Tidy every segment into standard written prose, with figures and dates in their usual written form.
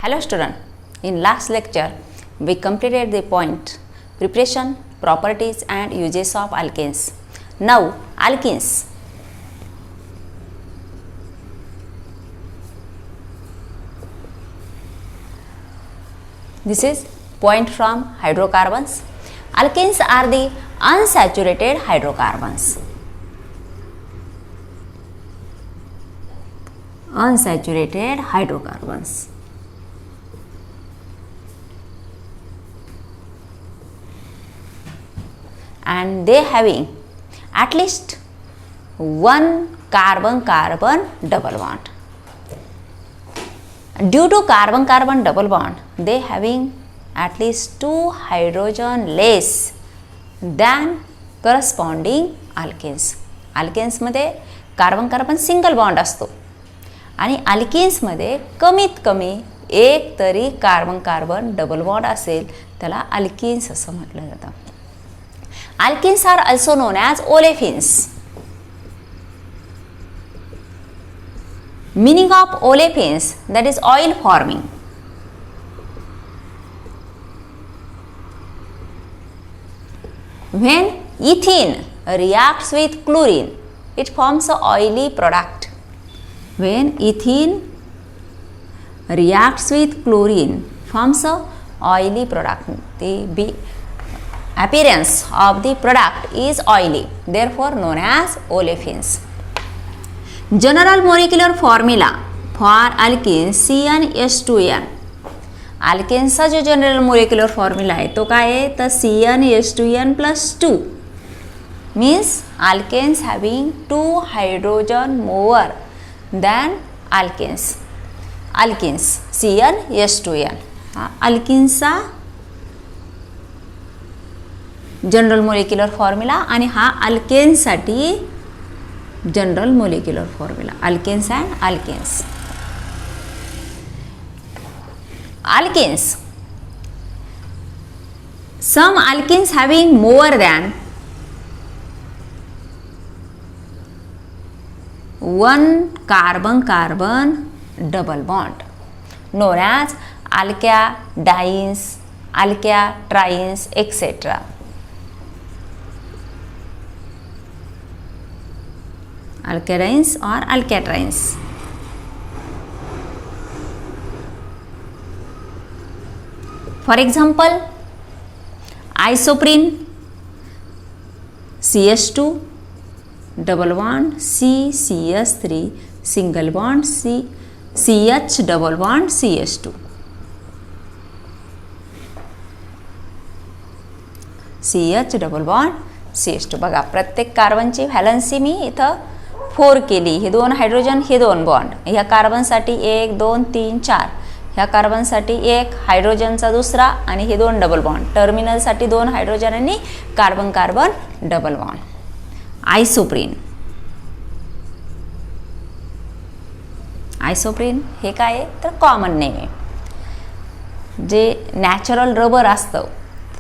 Hello student, in last lecture we completed the point preparation, properties and uses of alkenes. Now alkenes. This is point from hydrocarbons. Alkenes are the unsaturated hydrocarbons. Unsaturated hydrocarbons. And they having at least one carbon-carbon double bond. Due to carbon-carbon double bond, they having at least two hydrogen less than corresponding alkenes. Alkenes मध्ये carbon-carbon single bond असतो आणि alkanes मध्ये कमीत कमी एक तरी carbon-carbon double bond असेल त्याला अल्केन्स असं म्हटलं जातं. Alkenes are also known as olefins. Meaning of olefins, that is oil forming. When ethene reacts with chlorine, it forms an oily product. When ethene reacts with chlorine, forms an oily product. The appearance of the product is oily, therefore known as olefins. General molecular formula for alkenes CnH2n. अल्केन्सचा जो general molecular formula आहे तो काय आहे तर CnH2n+2 means alkanes having 2 hydrogen more than alkenes. Alkenes CnH2n हा अल्केन्सचा general molecular formula आणि हा अल्केन्ससाठी general molecular formula. Alkanes and alkenes. Alkenes. Some alkenes having more than one carbon-carbon double bond known as alkadines, alkatrines, etc. Alkadines or alkatrines. For example, isoprene CH2 double bond CCH3 single bond CH double bond CH2. CH double bond CH2. बघा प्रत्येक कार्बनची valency मी इथं 4 केली. हे दोन hydrogen हे दोन bond. ह्या कार्बनसाठी 1 2 3 4. ह्या कार्बनसाठी एक हायड्रोजनचा दुसरा आणि हे दोन डबल बॉन्ड. टर्मिनलसाठी 2 हायड्रोजन आणि कार्बन कार्बन डबल बॉन्ड. आयसोप्रीन. आयसोप्रीन हे काय आहे तर कॉमन नेम आहे. जे नॅचरल रबर असतं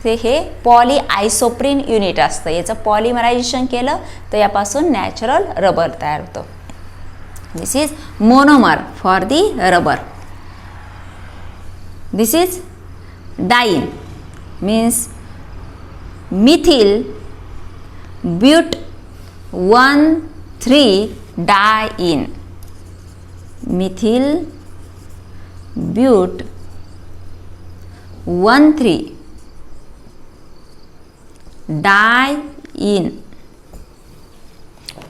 ते हे पॉली आयसोप्रीन युनिट असतं. याचं पॉलिमरायझेशन केलं तर यापासून नॅचरल रबर तयार होतं. This is monomer for the rubber. This is diene means methyl but 1,3-diene. Methyl but 1,3-diene.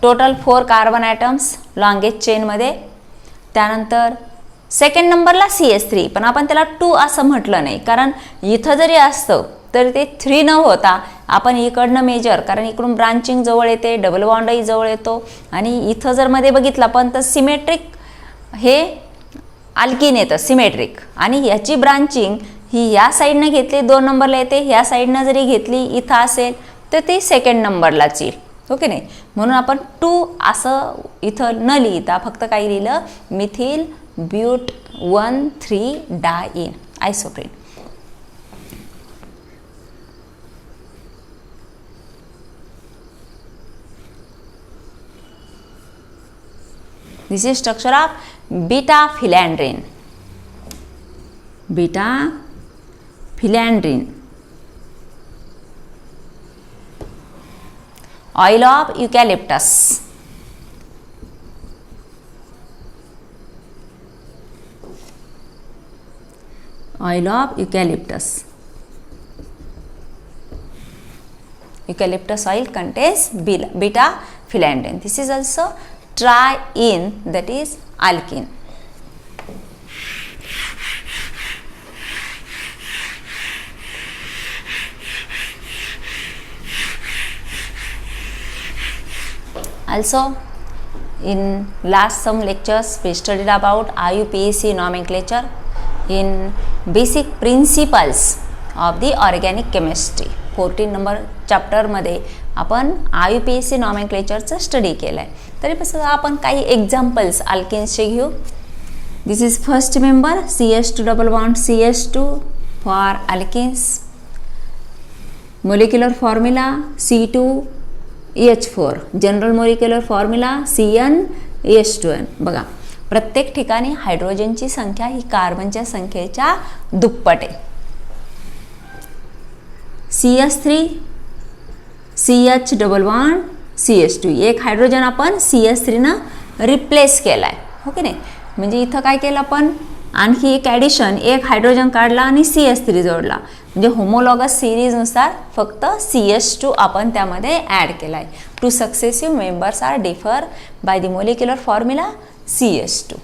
Total 4 carbon atoms longest चेनमध्ये. त्यानंतर सेकंड नंबरला CH3 पण आपण त्याला 2 असं म्हटलं नाही कारण इथं जरी असतं तर ते 3 न होता आपण इकडनं मेजर कारण इकडून ब्रांचिंग जवळ येते डबल बॉन्डही जवळ येतो आणि इथं जर मध्ये बघितलं पण तर सिमेट्रिक हे अल्कीन येतं सिमेट्रिक आणि याची ब्रांचिंग ही या साईडनं घेतली 2 नंबरला येते. ह्या साईडनं जरी घेतली इथं असेल तर ती सेकंड नंबरलाच येईल. ओके नाही म्हणून आपण 2 असं इथं न लिहिता फक्त काय लिहिलं methyl but 1,3-diene isoprene. This is structure of beta-phenandrine. Beta phellandrene. Oil of eucalyptus. Oil of eucalyptus. Eucalyptus oil contains beta philandrin. This is also triene, that is alkene. Also, in last some lectures we studied about IUPAC nomenclature in basic principles of the organic chemistry. 14 number चॅप्टरमध्ये आपण IUPAC nomenclatureचं study केलं आहे. तरी पासून आपण काही examples अल्केन्सचे घेऊ. This is first member CH2 double bond CH2 for alkenes. Molecular formula C2H4. General molecular formula CnH2n. बघा, प्रत्येक ठिकाणी हायड्रोजनची संख्या ही कार्बनच्या संख्येच्या दुप्पट आहे. CH3 CH double bond CH2. एक हायड्रोजन आपण CH3 न रिप्लेस केलाय, हो की नाही. म्हणजे इथं काय केलं आपण, आणखी एक ॲडिशन, एक हायड्रोजन काढला आणि CH3 जोडला. म्हणजे होमोलॉगस सिरीजनुसार फक्त CH2 आपण त्यामध्ये ॲड केला आहे. Two successive members are differ by the molecular formula CH2.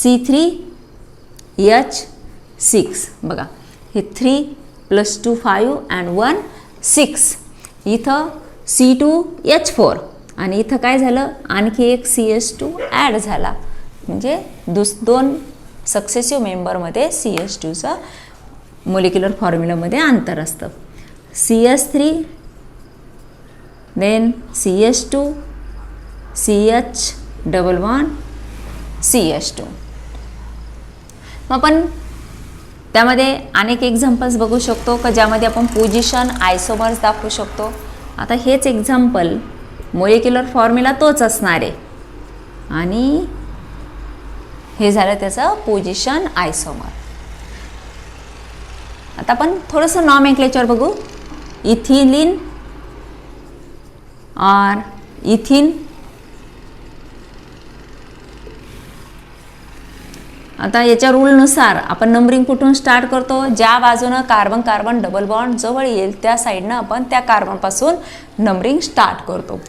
C3H6. बघा, हे 3 + 2 5 and 1 6. इथं C2H4 आणि इथं काय झालं, आणखी एक CH2 ॲड झाला. म्हणजे दोन सक्सेसिव्ह मेंबरमध्ये CH2चं मोलिक्युलर फॉर्म्युलामध्ये अंतर असतं. CH3 then CH2 CH double bond CH2. मग आपण त्यामध्ये अनेक एक्झाम्पल्स बघू शकतो का ज्यामध्ये आपण पोझिशन आयसोमर्स दाखवू शकतो. आता हेच एक्झाम्पल मोलिक्युलर फॉर्म्युला तोच असणार आहे आणि हे झालं त्याचं पोझिशन आयसोमर. आता आपण थोडंसं नॉमेनक्लेचर बघू. इथिलीन और इथिन. आता याच्या रूलनुसार आपण नंबरिंग कुठून स्टार्ट करतो, ज्या बाजूनं कार्बन कार्बन डबल बॉन्ड जवळ येईल त्या साईडनं आपण त्या कार्बनपासून नंबरिंग स्टार्ट करतो.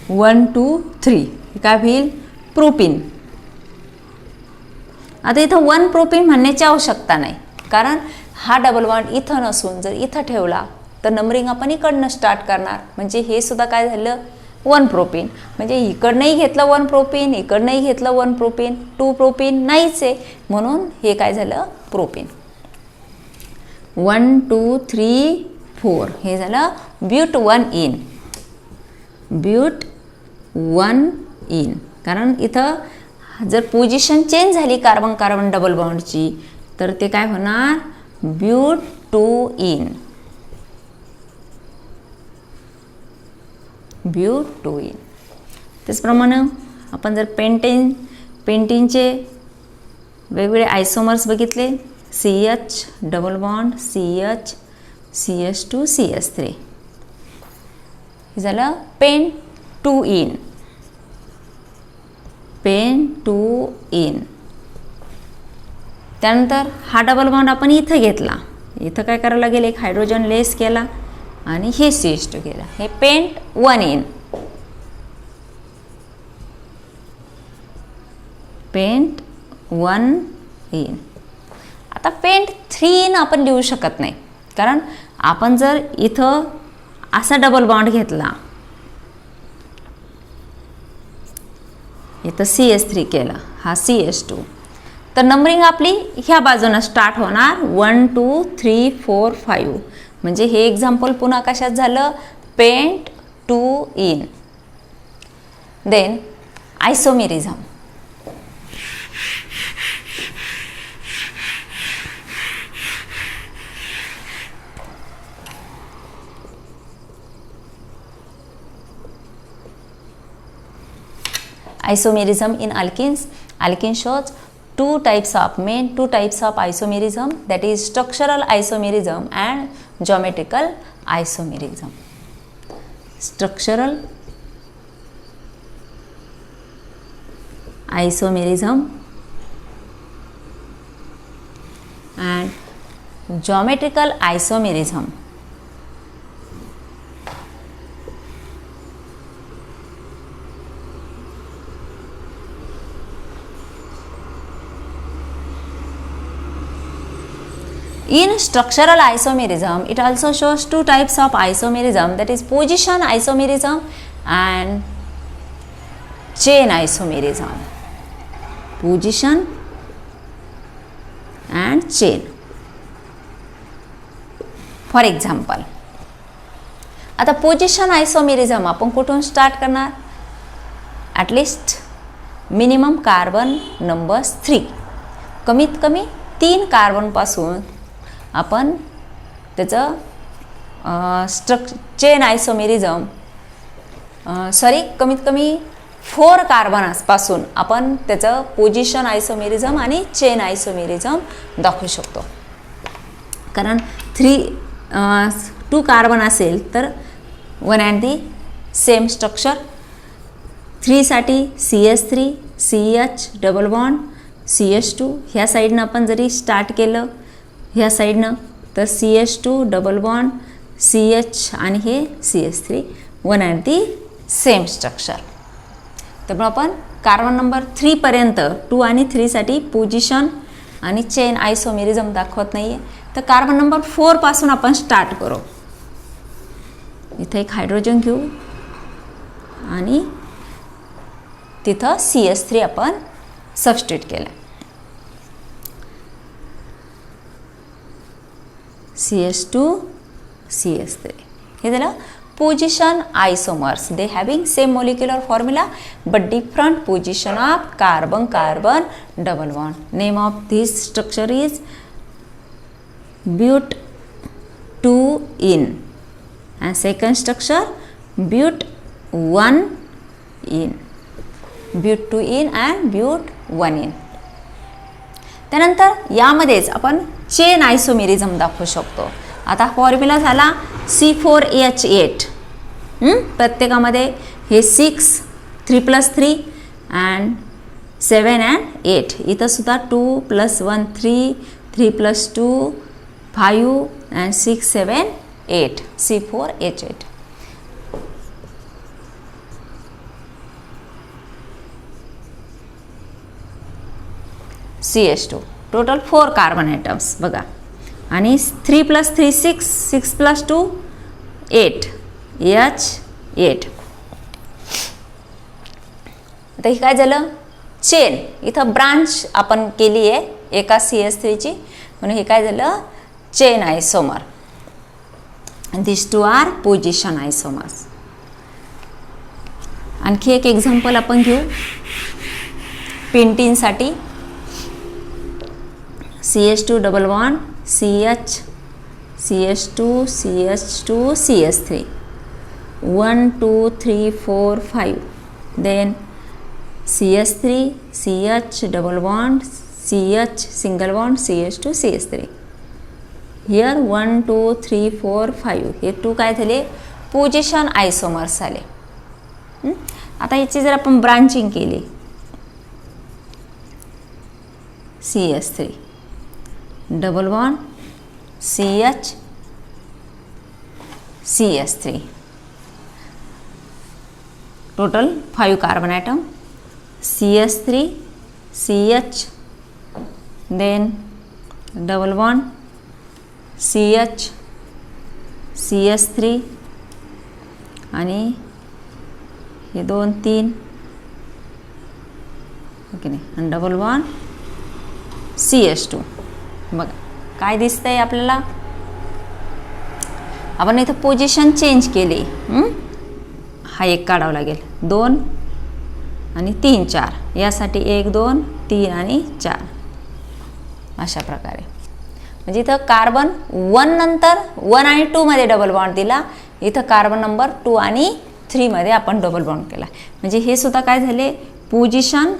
1 2 3 काय होईल, प्रोपीन. आता इथं 1 प्रोपीन म्हणण्याची आवश्यकता नाही, कारण हा डबल बॉन्ड इथं नसून जर इथं ठेवला तर नंबरिंग आपण इकडनं स्टार्ट करणार. म्हणजे हे सुद्धा काय झालं, 1 प्रोपीन. म्हणजे इकडनंही घेतलं 1 प्रोपीन, इकडनंही घेतलं 1 प्रोपीन. 2 प्रोपीन नाहीच आहे, म्हणून हे काय झालं, प्रोपीन. 1 2 3 4 हे झालं ब्यूट 1 इन. ब्यूट 1 इन. कारण इथं जर पोझिशन चेंज झाली कार्बन कार्बन डबल बॉन्डची तर ते काय होणार, ब्यूट 2 इन. ब्यूट 2 इन. त्याचप्रमाणे आपण जर पेंटीनचे वेगवेगळे आयसोमर्स बघितले, CH double bond CH CH2 CH3 हे झालं पेन 2 इन. Pen 2 in. त्यानंतर हा डबल बॉन्ड आपण इथं घेतला, इथं काय करायला लागेल, एक हायड्रोजन लेस केला आणि हे CH2 केला. हे पेंट 1 इन. Pent 1 ene. आता पेंट 3 इन आपण लिहू शकत नाही, कारण आपण जर इथं असा डबल बॉन्ड घेतला, इथं CH3 केला, हा CH2, तर नंबरिंग आपली ह्या बाजूनं स्टार्ट होणार 1 2 3 4 5. म्हणजे हे एक्झाम्पल पुन्हा कशात झालं, pent 2 ene. Then isomerism. Isomerism in alkenes. Alkene shows two types of isomerism, that is structural isomerism and geometrical isomerism. Structural isomerism and geometrical isomerism. In structural isomerism, it also shows two types of isomerism, that is position isomerism and chain isomerism. Position and chain. For example, आता position isomerism आपण कुठून start करणार? At least minimum carbon numbers 3, कमीत कमी 3 कार्बनपासून आपण त्याचं chain isomerism कमीत कमी 4 कार्बन्सपासून आपण त्याचं पोजिशन आयसोमेरिझम आणि चेन आयसोमेरिझम दाखवू शकतो. कारण 2 कार्बन असेल तर one and the same structure. 3 साठी CS3 CH double bond CH2 ह्या साईडनं आपण जरी स्टार्ट केलं ह्या साईडनं तर CH2 डबल बॉन्ड CH आणि हे CH3 one and the same structure. त्यामुळे आपण कार्बन नंबर 3 पर्यंत 2 आणि 3 साठी पोजिशन आणि चेन आयसोमेरिझम दाखवत नाही आहे. तर कार्बन नंबर 4 पासून आपण स्टार्ट करू. इथे एक हायड्रोजन घेऊ आणि तिथं CS3 आपण सबस्टिट्यूट केलं. CS2 CS3 हे झालं position isomers. They having same molecular formula but different position of carbon double bond. Name of this structure is but2-ene and second structure but1-ene. but2-ene and but1-ene. त्यानंतर यामध्येच आपण chain isomerism दाखवू शकतो. आता formula झाला C4H8. प्रत्येकामध्ये हे 6 3 + 3 and 7 and 8. इथं सुद्धा 2 + 1 3 3 + 2 5 and 6 7 8 C4H8. CH2 total 4 carbon atoms बघा. आणि 3 + 3 6 6 + 2 8 H8. आता हे काय झालं? चेन. इथं ब्रांच आपण केली आहे एका CH3ची म्हणून हे काय झालं? चेन आयसोमर. दिस 2 आर पोजिशन आयसोमर्स. आणखी एक एक्झाम्पल आपण घेऊ पेंटीनसाठी. CH2 double bond CH CH2 CH2 CH3 1 2 3 4 5 then CH3 CH double bond CH single bond CH2 CH3. here 1 2 3 4 5 हे 2 काय झाले? पोजिशन आयसोमर्स झाले. आता याची जर आपण ब्रांचिंग केली CH3 double bond CH CH3 total 5 carbon atom CH3 CH then double bond CH CH3 आणि हे 2 3 ओके नाही आणि डबल बॉन्ड CH2. बघा काय दिसतंय आपल्याला? आपण इथं पोजिशन चेंज केली. हा एक काढावा लागेल 2 आणि 3 4 यासाठी 1 2 3 आणि 4 अशा प्रकारे. म्हणजे इथं कार्बन 1 नंतर 1 आणि 2 मध्ये डबल बॉन्ड दिला. इथं कार्बन नंबर 2 आणि 3 मध्ये आपण डबल बॉन्ड केला. म्हणजे हे सुद्धा काय झाले? पोजिशन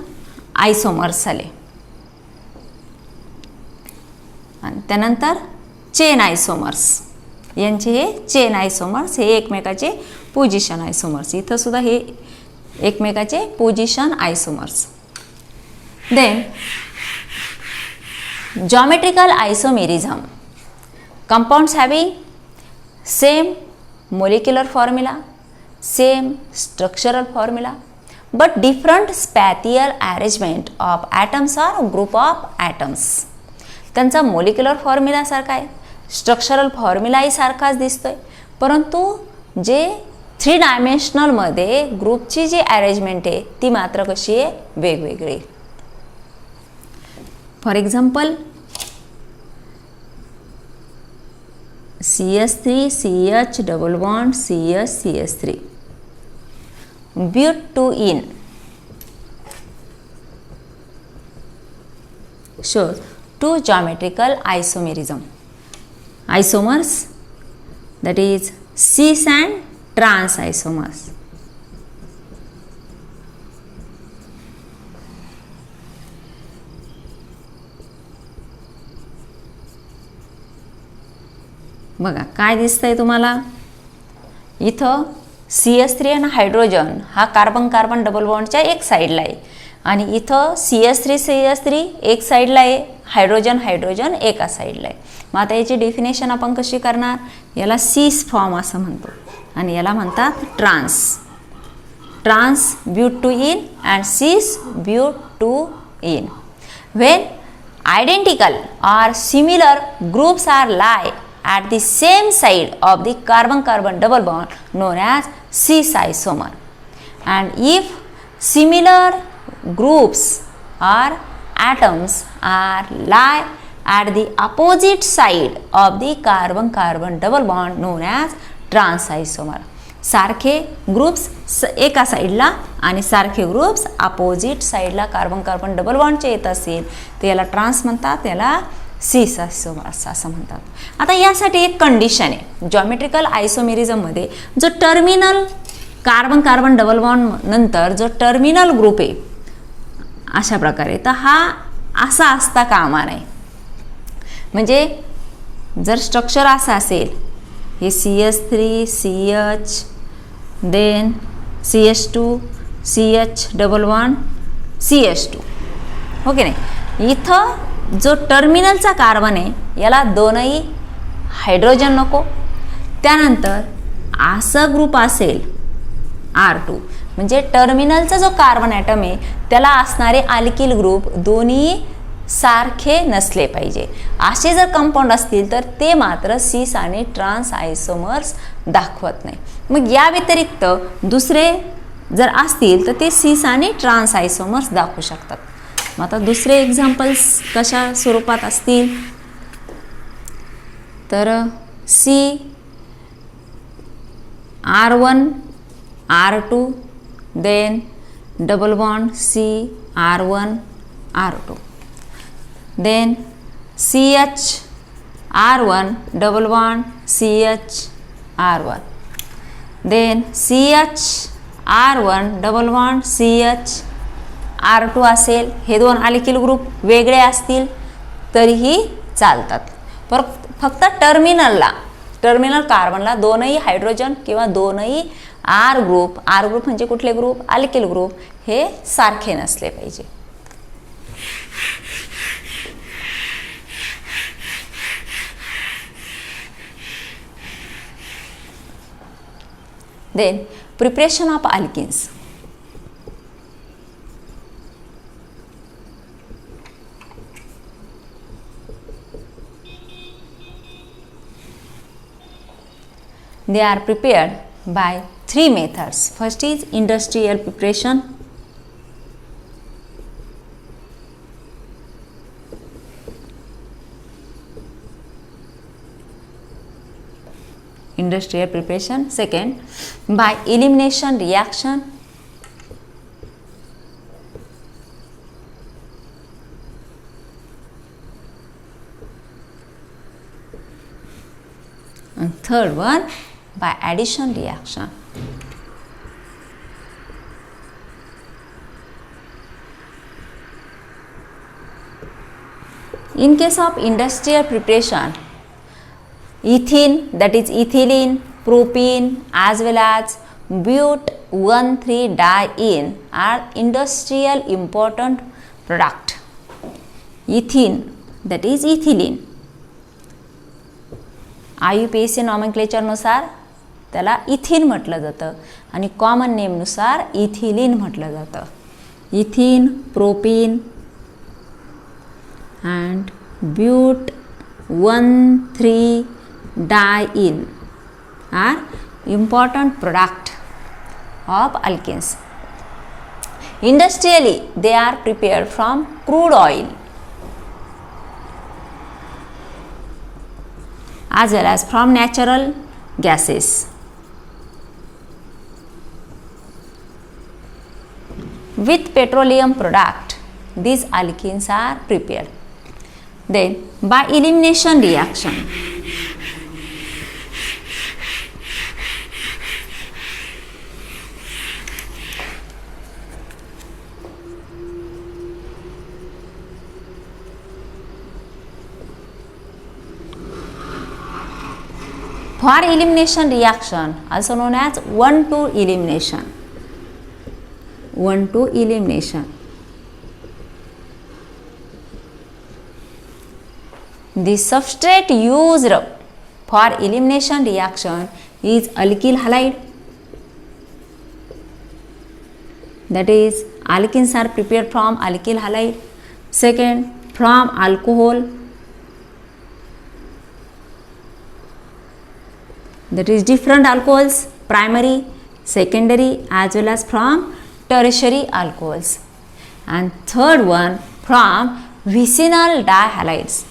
आयसोमर्स झाले. आणि त्यानंतर चेन आयसोमर्स, यांचे हे चेन आयसोमर्स, हे एकमेकाचे पोझिशन आयसोमर्स. इथं सुद्धा हे एकमेकाचे position isomers. Then geometrical isomerism, compounds having same molecular formula, same structural formula, but different spatial arrangement of atoms or group of atoms. त्यांचा मोलिक्युलर फॉर्म्युला सारखा आहे, स्ट्रक्चरल फॉर्म्युलाही सारखाच दिसतोय, परंतु जे 3 डायमेन्शनलमध्ये ग्रुपची जी अरेंजमेंट आहे ती मात्र कशी आहे, वेगवेगळी. For example CH3 CH double bond CH CH3 but2ene shows 2 geometrical isomerism isomers, that is cis and trans isomers. बघा काय दिसतंय तुम्हाला, इथं CH3 आणि हायड्रोजन हा कार्बन कार्बन डबल बॉन्डच्या एक साईडला आहे आणि इथं CH3 CH3 एक साईडला आहे, हायड्रोजन हायड्रोजन एका साईडला आहे. मग आता याची डेफिनेशन आपण कशी करणार, याला सिस फॉर्म असं म्हणतो आणि याला म्हणतात trans. Trans but two ene and cis but two ene. When identical or similar groups are lie at the same side of the carbon-carbon double bond known as cis isomer, and if similar groups or atoms are lie at the opposite side of the carbon-carbon double bond known as trans isomer. सारखे groups एका साईडला आणि सारखे groups opposite साईडला carbon carbon double बॉन्डचे येत असेल तर याला ट्रान्स म्हणतात, याला सिस आयसोमर्स असं म्हणतात. आता यासाठी एक कंडिशन आहे, जॉमेट्रिकल आयसोमेरिझममध्ये जो terminal carbon carbon double bond नंतर जो टर्मिनल ग्रुप आहे अशा प्रकारे, तर हा असा असता कामा नये. म्हणजे जर स्ट्रक्चर असं असेल, हे CH3 CH then CH2 CH double bond CH2, हो की नाही. इथं जो टर्मिनलचा कार्बन आहे याला दोनही हायड्रोजन नको. त्यानंतर असं ग्रुप असेल R2, म्हणजे टर्मिनलचा जो कार्बन ॲटम आहे त्याला असणारे अल्किल ग्रुप दोन्ही सारखे नसले पाहिजे. असे जर कंपाऊंड असतील तर ते मात्र सिस आणि ट्रान्स आयसोमर्स दाखवत नाही. मग या व्यतिरिक्त दुसरे जर असतील तर ते सिस आणि ट्रान्स आयसोमर्स दाखवू शकतात. मग आता दुसरे एक्झाम्पल्स कशा स्वरूपात असतील तर CR1 R2 then double bond CR1 R2 then CHR1 double bond CHR1 then CHR1 double bond CHR2 असेल. हे दोन अल्किल ग्रुप वेगळे असतील तरीही चालतात. पर फक्त टर्मिनल कार्बनला दोनही हायड्रोजन किंवा दोनही R ग्रुप म्हणजे कुठले ग्रुप, अल्किल ग्रुप, हे सारखे नसले पाहिजे. Then preparation of alkenes. They are prepared by 3 methods. First is industrial preparation. Industrial preparation. Second, by elimination reaction. And third one, by addition reaction. In case of industrial preparation, ethene, that is ethylene, propene as well as but-1,3-diene are industrial important product. Ethene, that is ethylene, IUPAC नॉमेनक्लेचरनुसार त्याला इथिन म्हटलं जातं आणि common नेमनुसार ethylene म्हटलं जातं. इथिन, propene and but-1,3-diene are important product of alkenes. Industrially, they are prepared from crude oil as well as from natural gases. With petroleum product, these alkenes are prepared. Then by elimination reaction, for elimination reaction, also known as 1,2 elimination. 1,2 elimination. The substrate used for elimination reaction is alkyl halide. That is, alkenes are prepared from alkyl halide. Second, from alcohol. That is different alcohols, primary, secondary as well as from tertiary alcohols. And third one, from vicinal dihalides.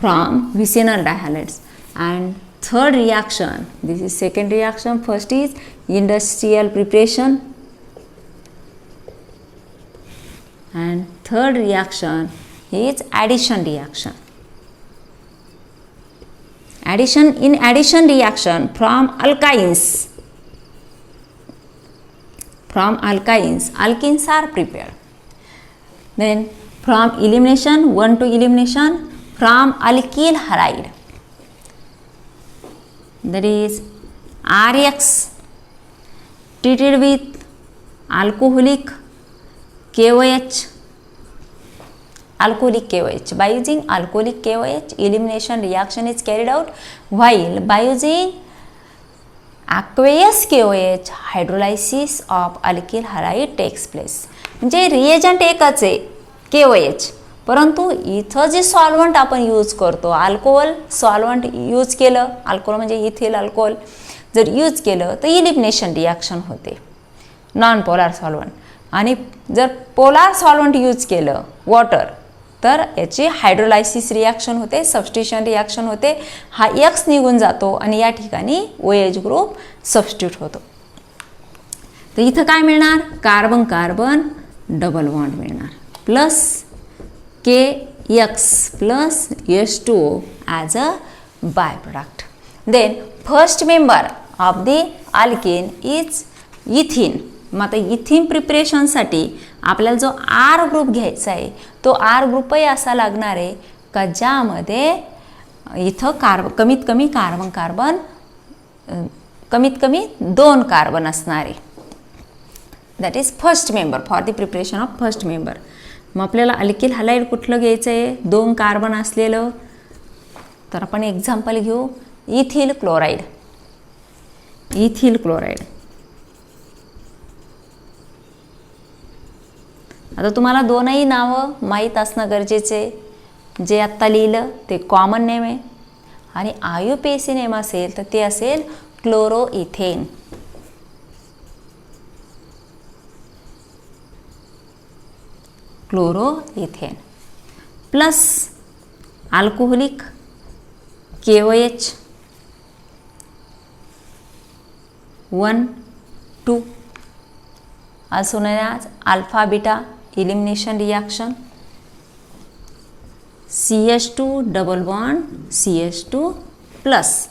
From vicinal dihalides. And third reaction, this is second reaction. First is industrial preparation, and third reaction is addition reaction. In addition reaction, from alkenes, alkenes are prepared. Then from elimination, 1,2 elimination, from alkyl halide, that is RX treated with alcoholic KOH, by using alcoholic KOH, elimination reaction is carried out, while by using aqueous KOH, hydrolysis of alkyl halide takes place. म्हणजे reagent एकच आहे KOH, परंतु इथं जे solvent आपण use करतो, alcohol solvent use केलं, alcohol म्हणजे इथिल अल्कोहोल जर यूज केलं तर इलिमिनेशन रिॲक्शन होते, नॉन पोलार सॉल्वंट. आणि जर पोलार सॉल्वंट यूज केलं वॉटर तर याची हायड्रोलायसिस रिॲक्शन होते, सबस्टिट्यूशन रिॲक्शन होते, हा एक्स निघून जातो आणि या ठिकाणी OH ग्रुप सबस्टिट्यूट होतो. तर इथं काय मिळणार, कार्बन कार्बन डबल बॉन्ड मिळणार, plus KX plus H2O as a by product. Then first member of the alkane is ethyne. मग आता इथिन प्रिपरेशनसाठी आपल्याला जो R ग्रुप घ्यायचा आहे तो R ग्रुपही असा लागणार आहे का ज्यामध्ये इथं कमीत कमी दोन कार्बन असणार आहे. That is first member for the preparation of first member. मग आपल्याला अल्किल हलाइड कुठलं घ्यायचं आहे, 2 कार्बन असलेलं. तर आपण एक्झाम्पल घेऊ, इथिल क्लोराईड. आता तुम्हाला दोनही नावं माहीत असणं गरजेचे. जे आत्ता लिहिलं ते कॉमन नेम आहे आणि IUPAC नेम असेल तर ते असेल chloroethane. Plus alcoholic KOH 1,2 also known as alpha beta elimination reaction, CH2 double bond CH2 plus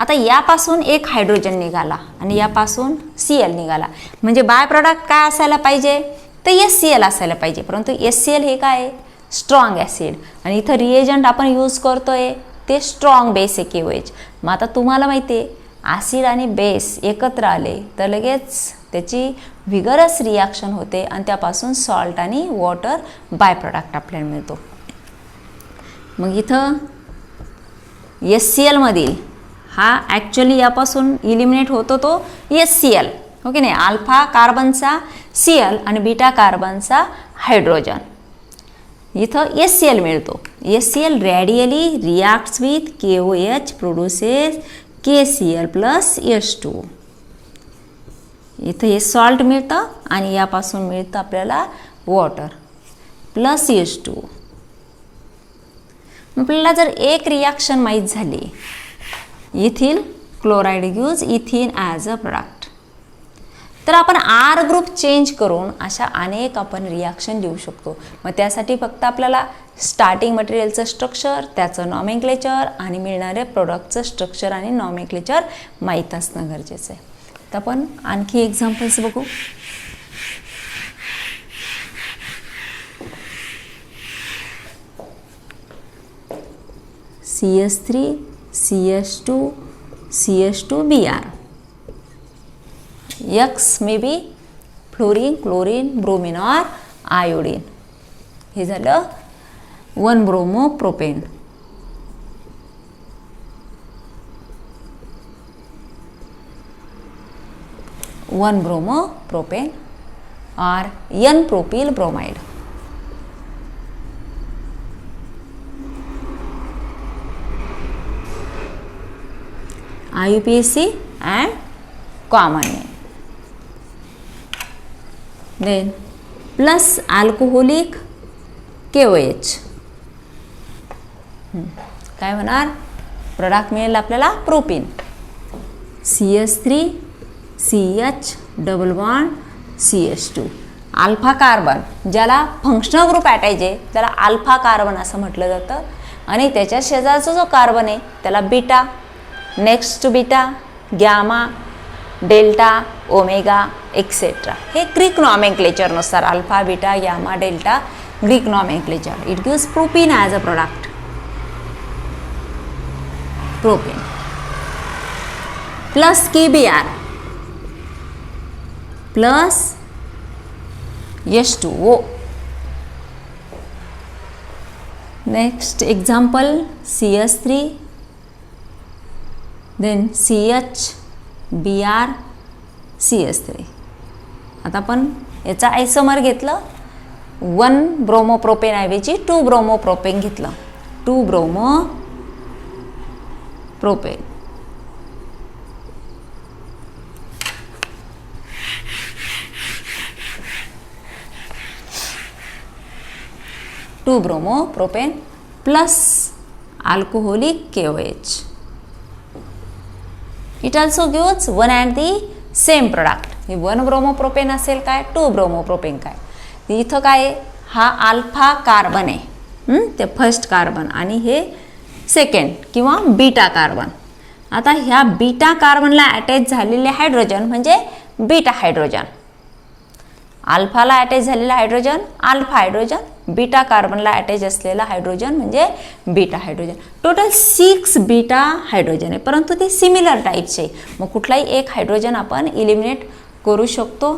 आता यापासून एक हायड्रोजन निघाला आणि यापासून Cl निघाला, म्हणजे बाय प्रॉडक्ट काय असायला पाहिजे, तर HCl असायला पाहिजे. परंतु HCl हे काय आहे, स्ट्रॉंग ॲसिड, आणि इथं रिएजंट आपण यूज करतोय ते स्ट्रॉंग बेस आहे KOH. मग आता तुम्हाला माहिती आहे ॲसिड आणि बेस एकत्र आले तर लगेच त्याची व्हिगरस रिॲक्शन होते आणि त्यापासून सॉल्ट आणि वॉटर बाय प्रॉडक्ट आपल्याला मिळतो. मग इथं HCl मधील हा ॲक्च्युली यापासून इलिमिनेट होतो तो HCl, ओके नाही, अल्फा कार्बनचा Cl आणि बीटा कार्बनचा हायड्रोजन. इथं HCl मिळतो. HCl radially reacts with KOH produces KCl plus H2. इथं हे सॉल्ट मिळतं आणि यापासून मिळतं आपल्याला वॉटर प्लस H2. आपल्याला जर एक रिॲक्शन माहीत झाली, ethyl chloride gives इथिन as a product, तर आपण R ग्रुप चेंज करून अशा अनेक आपण रिॲक्शन देऊ शकतो. मग त्यासाठी फक्त आपल्याला स्टार्टिंग मटेरियलचं स्ट्रक्चर, त्याचं नॉमेनक्लेचर आणि मिळणाऱ्या प्रोडक्टचं स्ट्रक्चर आणि नॉमेनक्लेचर माहीत असणं गरजेचं आहे. तर आपण आणखी एक्झाम्पल्स बघू. CH3 CH2 CH2Br. X may be fluorine, chlorine, bromine और आयोडीन. हे झालं 1 bromo propane. One bromo propane और N propyl bromide. IUPAC and common name. Then plus alcoholic KOH. काय होणार, प्रोडक्ट मिळेल आपल्याला propene. CH3 CH double bond CH2. Alpha carbon ज्याला functional group attach आहे त्याला अल्फा कार्बन असं म्हटलं जातं, आणि त्याच्या शेजारचा जो कार्बन आहे त्याला beta, next to beta, gamma, delta, omega etcetera. हे ग्रीक नॉमेनक्लेचरनुसार alpha, beta, gamma, delta, Greek nomenclature. It gives propene as a product. Propene plus KBr plus H2O. Next example CH3 then CH, Br, CH3. आता आपण याचा आयसोमर घेतलं, 1 bromopropane ऐवजी 2 bromopropane घेतलं. 2 bromopropane. Two bromopropane plus alcoholic KOH. It also gives one and the same product. हे 1 bromopropane असेल काय, 2 bromopropane काय. इथं काय, हा अल्फा कार्बन आहे, ते फर्स्ट कार्बन, आणि हे सेकंड किंवा बीटा कार्बन. आता ह्या बीटा कार्बनला अटॅच झालेले हायड्रोजन म्हणजे बीटा हायड्रोजन. अल्फाला अटॅच झालेला हायड्रोजन अल्फा हायड्रोजन, बीटा कार्बनला अटॅच असलेला हायड्रोजन म्हणजे beta hydrogen. Total 6 beta hydrogen आहे, परंतु ते सिमिलर टाईपचे. मग कुठलाही एक हायड्रोजन आपण इलिमिनेट करू शकतो.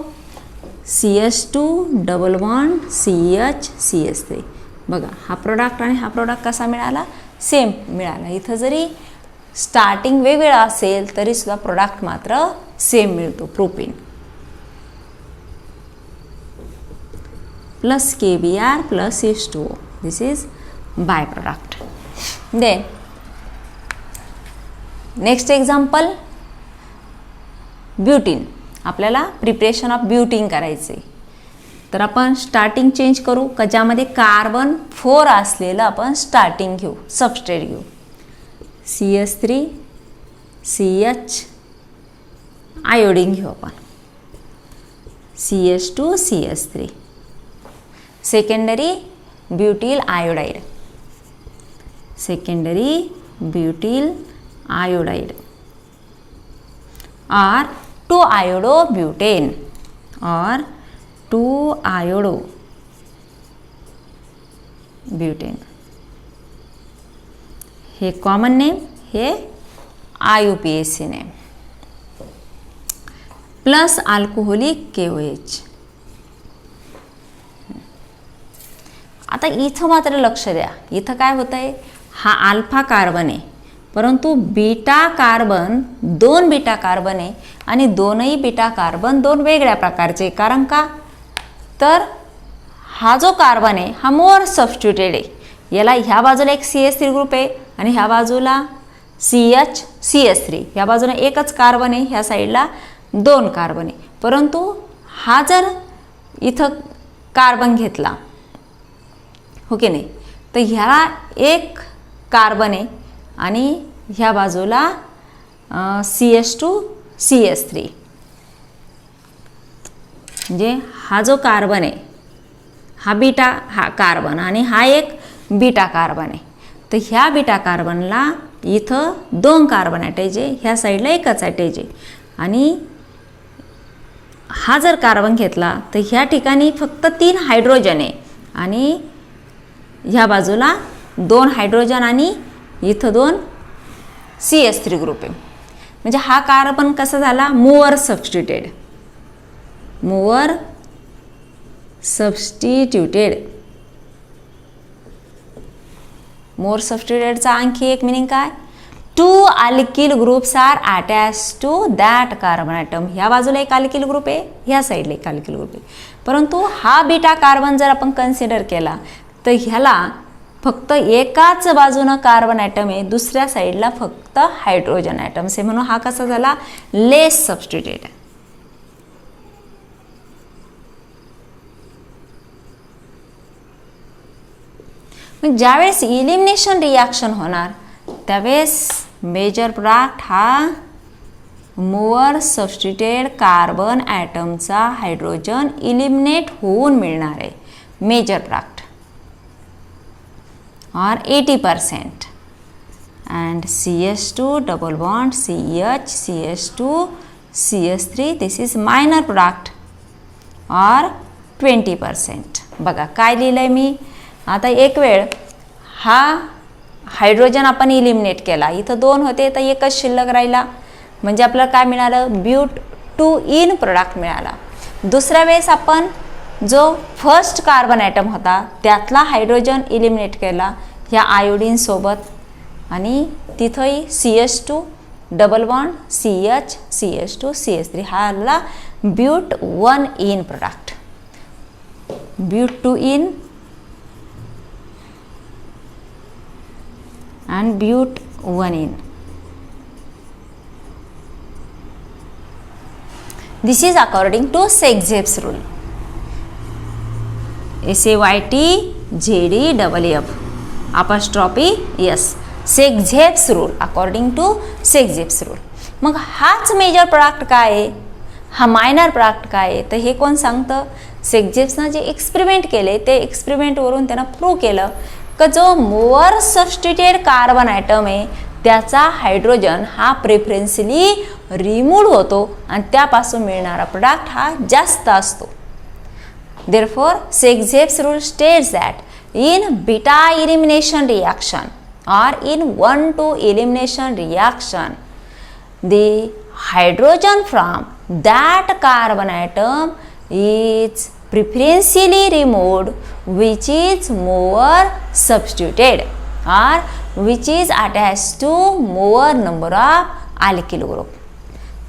CH2 double bond CH CH3. बघा हा प्रोडक्ट आणि हा प्रोडक्ट कसा मिळाला, सेम मिळाला. इथं जरी स्टार्टिंग वेगवेगळा असेल तरी सुद्धा प्रोडक्ट मात्र सेम मिळतो, propene. plus KBr plus H2O. This is byproduct. Then next example, butene. आपल्याला प्रिपरेशन ऑफ ब्युटीन करायचे, तर आपण स्टार्टिंग चेंज करू का, ज्यामध्ये कार्बन 4 असलेलं आपण स्टार्टिंग घेऊ, सबस्ट्रेट घेऊ. CH3 CH आयोडीन घेऊ आपण. CH2 CH3. Secondary butyl iodide. Secondary butyl iodide. or 2-iodobutane or 2-iodobutane. हे कॉमन नेम, हे IUPAC name. Plus alcoholic KOH. आता इथं मात्र लक्ष द्या, इथं काय होत आहे, हा अल्फा कार्बन आहे परंतु बीटा कार्बन 2 बीटा कार्बन आहे आणि दोनही बीटा कार्बन 2 वेगळ्या प्रकारचे. कारण का, तर हा जो कार्बन आहे हा मोर सबस्टिट्यूटेड आहे. याला ह्या बाजूला एक CH3 ग्रुप आहे आणि ह्या बाजूला CH3. ह्या बाजूला एकच कार्बन आहे, ह्या साईडला 2 कार्बन आहे. परंतु हा जर इथं कार्बन घेतला, हो की नाही, तर ह्याला एक कार्बन आहे आणि ह्या बाजूला CH2 CH3. म्हणजे हा जो कार्बन आहे हा बीटा हा कार्बन आणि हा एक बीटा कार्बन आहे. तर ह्या बीटा कार्बनला इथं 2 कार्बन अटॅच आहे, ह्या साईडला एकच अटॅच आहे. आणि हा जर कार्बन घेतला तर ह्या ठिकाणी फक्त 3 हायड्रोजन आहे आणि ह्या बाजूला 2 हायड्रोजन आणि इथं 2 CH3 ग्रुप आहे. म्हणजे हा कार्बन कसा झाला, more substituted. More substituted. More सबस्टिट्यूटेडचा आणखी एक मिनिंग काय, 2 alkyl groups are attach to that carbon atom. ह्या बाजूला एक अल्किल ग्रुप आहे, ह्या साईडला एक अल्किल ग्रुप आहे. परंतु हा बीटा कार्बन जर आपण कन्सिडर केला तर ह्याला फक्त एकाच बाजूनं कार्बन ॲटम आहे, दुसऱ्या साईडला फक्त हायड्रोजन ॲटम्स आहे. म्हणून हा कसा झाला, लेस सबस्टिट्यूटेड. ज्यावेळेस इलिमिनेशन रिॲक्शन होणार त्यावेळेस मेजर प्रोडक्ट हा मोअर सबस्टिट्यूटेड कार्बन ॲटमचा हायड्रोजन इलिमिनेट होऊन मिळणार आहे. Major product or 80%. And CH2 double bond CH CH2 CH3, this is minor product or 20%. बघा काय लिहिलंय मी. आता एक वेळ हा हायड्रोजन आपण इलिमिनेट केला, इथं 2 होते तर एकच शिल्लक राहिला, म्हणजे आपल्याला काय मिळालं, ब्यूट-2-इन प्रोडक्ट मिळाला. दुसऱ्या वेळेस आपण जो फर्स्ट कार्बन ॲटम होता त्यातला हायड्रोजन इलिमिनेट केला ह्या आयोडीन सोबत आणि तिथंही CH2 double bond CH CH2 CH3 हा आला but one ene product. But two ene and but one ene. This is according to Seixzep's rule. SAYTZDEF apostrophe S. Seixzep's rule, according to Seixzep's rule. मग हाच मेजर प्रोडक्ट काय आहे, हा मायनर प्रोडक्ट काय आहे, तर हे कोण सांगतं, सेक्झेप्सनं जे एक्सपेरिमेंट केले ते एक्सपेरिमेंटवरून त्यानं प्रूव्ह केलं की जो मोअर सबस्टिट्यूटेड कार्बन ॲटम आहे त्याचा हायड्रोजन हा प्रेफरन्सली रिमूव्ह होतो आणि त्यापासून मिळणारा प्रोडक्ट हा जास्त असतो. Therefore, Seixzep's rule states that in beta elimination reaction or in 1,2 elimination reaction, the hydrogen from that carbon atom is preferentially removed, which is more substituted or which is attached to more number of alkyl group.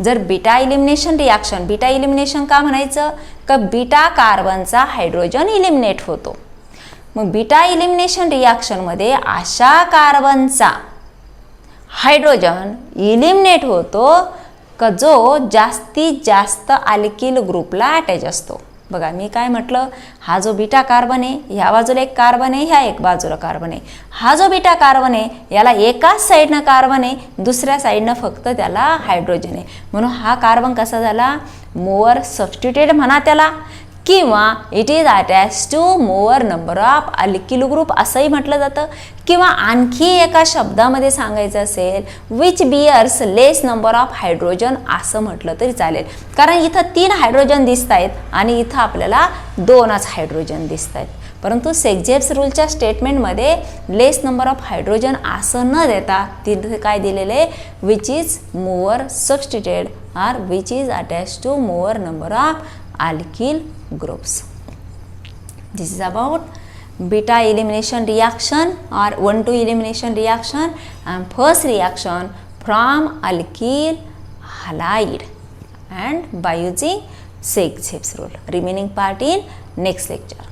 जर beta elimination reaction, beta elimination का म्हणायचं, का beta कार्बनचा hydrogen eliminate होतो. मग beta elimination रिॲक्शनमध्ये अशा कार्बनचा hydrogen eliminate होतो का जो जास्तीत जास्त अल्किल ग्रुपला अटॅच असतो. बघा मी काय म्हटलं, हा जो बीटा कार्बन आहे ह्या बाजूला एक कार्बन आहे, ह्या एक बाजूला कार्बन आहे. हा जो बीटा कार्बन आहे याला एकाच साईडनं कार्बन आहे, दुसऱ्या साईडनं फक्त त्याला हायड्रोजन आहे. म्हणून हा कार्बन कसा झाला, मोअर सबस्टिट्यूटेड म्हणा त्याला, किंवा it is attach to more number of alkyl group असंही म्हटलं जातं. किंवा आणखी एका शब्दामध्ये सांगायचं असेल which bears less number of hydrogen असं म्हटलं तरी चालेल. कारण इथं 3 हायड्रोजन दिसत आहेत आणि इथं आपल्याला 2च हायड्रोजन दिसत आहेत. परंतु सेक्झेप्स रूलच्या स्टेटमेंटमध्ये लेस नंबर ऑफ हायड्रोजन असं न देता तिथे काय दिलेलं आहे, which is more substituted or which is attach to more number of alkyl groups. This is about beta elimination reaction or 1,2 elimination reaction and first reaction from alkyl halide and by using Segh's rule. Remaining part in next lecture.